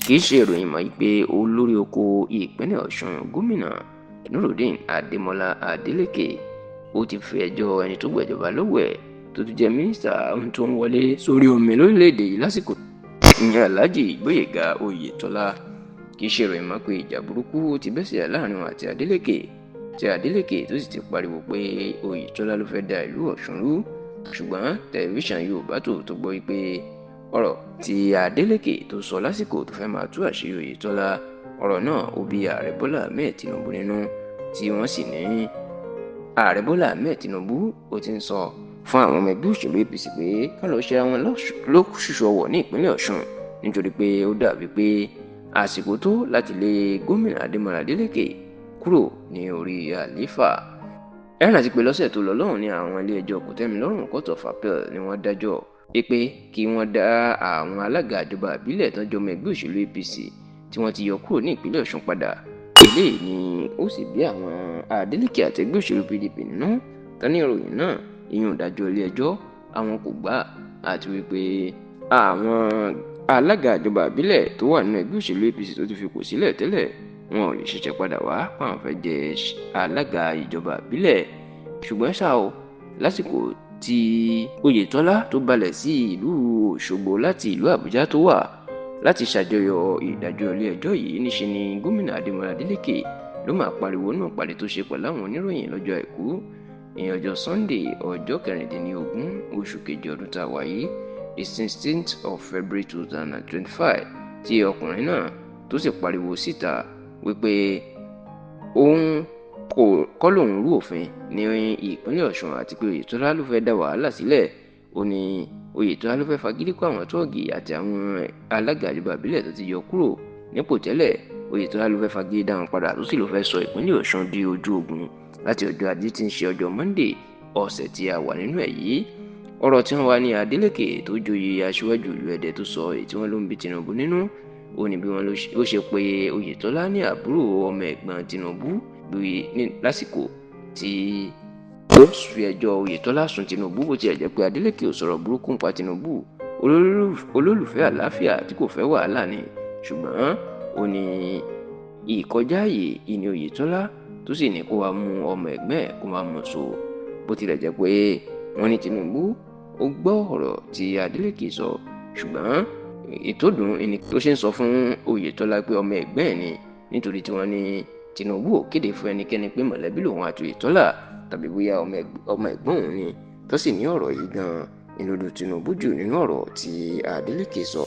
kì í ṣe ìròyìn mọ́ pé olórí oko ìpínlẹ̀ Ọ̀ṣun gómìnà Nurudeen Adémọlá Adélékè ó ti fi ẹjọ́ ẹni tó gbẹ̀jọba lọ́wọ́ ẹ̀ tó tún jẹ́ mínísítà ohun tó ń wọlé sórí omi lórílẹ̀‐èdè yìí lásìkò ìyẹn Alhaji Gbóyèga Oyètọ́lá. Kì í ṣe ìròyìn mọ́ pé ìjà burúkú ti bẹ́ sílẹ̀ láàrin wọn àti Adélékè tí Adélékè tó sì ti pariwo pé Oyètọ́lá ló fẹ́ da ìlú Ọ̀ṣun rú, ṣùgbọ́n tẹlifíṣàn Yorùbá tó gbọ́ pé ọ̀rọ̀ tí Adélékè tó sọ lásìkò tó fẹ́ máa tú àṣírí Oyètọ́lá, ọ̀rọ̀ náà ó bí ààrẹ Bọ́lá Ahmed Tinubu nínú, tí wọ́n sì ní ààrẹ Bọ́lá Ahmed Tinubu ó ti ń sọ fún àwọn ọmọ ẹgbẹ́ òṣèlú APC pé kán lọ́ọ́ ṣe àwọn lóṣùṣù ọwọ̀ ní ìpínlẹ̀ Ọ̀ṣun nítorí pé ó dàbí pé àsìkò tó láti lé gómìnà Adémọlá Adélékè kúrò ní orí àlééfà. Ẹ̀rìn àti pé lọ́sẹ̀ tó lọ lọ́hùn ní àwọn ilé ẹjọ́ kòtẹ́milọ́rùn Court of Appeal ni wọ́n dájọ́ pé kí wọ́n dá àwọn alága ìjọba ìbílẹ̀ tó jọmọ ẹgbẹ́ òṣèlú APC tí wọ́n ti yọ kúrò ní ìpínlẹ̀ Ọ̀ṣun padà. Eléyìí ni ó sì bí àwọn Adélékè àti ẹgbẹ́ òṣèlú PDP nínú tán ní ìròyìn náà ìyún ìdájọ́ ilé ẹjọ́ àwọn kò gbà, àti wípé àwọn alága ìjọba ìbílẹ̀ tó wà nínú ẹgbẹ́ òṣèlú APC tó ti fipò sílẹ̀ tẹ́lẹ̀ wọn ò lè ṣẹ̀ṣẹ̀ padà wá páwọn fẹ́ jẹ alága ìjọba ìbílẹ̀. Ṣùgbọ́n ṣá o, lásìkò tí Oyètọ́lá tó balẹ̀ sí ìlú Òṣogbo láti ìlú Àbújá tó wà láti ṣàjọyọ̀ ìdájọ́ ilé ẹjọ́ yìí, níṣe ni gómìnà Adémọlá Adélékè ló máa pariwo náà pàdé tó ṣe pẹ̀lú àwọn oníròyìn lọ́jọ́ àìkú ìyẹn ọjọ́ Sunday ọjọ́ 16 oṣù kejì ọdún tá a wà yìí, the 16th of February 2025, tí ọkùnrin náà tó sì pariwo síta wípé òun kọ́ lòun rú òfin ní ìpínlẹ̀ Ọ̀ṣun àti pé Oyètọ́lá ló fẹ́ dá wàhálà sílẹ̀. Ó ní Oyètọ́lá ló fẹ́ fagídí kó àwọn tóògì àti àwọn alága ìjọba ìbílẹ̀ tó ti yọ kúrò nípò tẹ́lẹ̀. Oyètọ́lá ló fẹ́ fagídí dá wọn padà tó sì ló fẹ́ sọ ìpínlẹ̀ Ọ̀ṣun di ojú ogun láti ọjọ́ Ajé tí ń ṣe ọjọ́ Monday ọ̀sẹ̀ tí a wà nínú ẹ̀ yìí. Ọ̀rọ̀ tí wọ́n wá ní Adélékè tó joyè aṣíwájú ìlú Ẹdẹ tó sọ èyí tí wọ́n ló ń bí Tinubu nínú, ó ní bí wọ́n ló ṣe pé Oyètọ́lá ní àbúrò ọmọ ẹ̀gbọ́n Tinubu lásìkò tí ó fi ẹjọ́ Oyètọ́lá sùn Tinubu, bó tiẹ̀ jẹ́ pé Adélékè ò sọ̀rọ̀ burúkú nípa Tinubu, olólùfẹ́ àlàáfíà tí kò fẹ́ wàhálà ni. Ṣùgbọ́n ó ní ìkọjá ààyè ìní Oyètọ́lá tó sì ní kó wá mú ọmọ ẹ̀gbẹ́ ẹ̀ kó wá mú so, bó tilẹ̀ jẹ́ pé wọ́n ní Tinubu ó gbọ́ ọ̀rọ̀ tí Adélékè sọ, ṣùgbọ́n ètò dùn ẹni tó ṣe ń sọ fún Oyètọ́lá pé ọmọ ẹ̀gbẹ́ ẹ̀ ni, nítorí tí wọ́n ní Tinubu ò kéde fún ẹnikẹ́ni pé mọ̀lẹ́bí lòun àti Oyètọ́lá tàbí bóyá ọmọ ẹ̀gbọ́n òun ni, tó sì ní ọ̀rọ̀ yìí gan-an inú dùn Tinubu jù nínú ọ̀rọ̀ tí Adélékè sọ.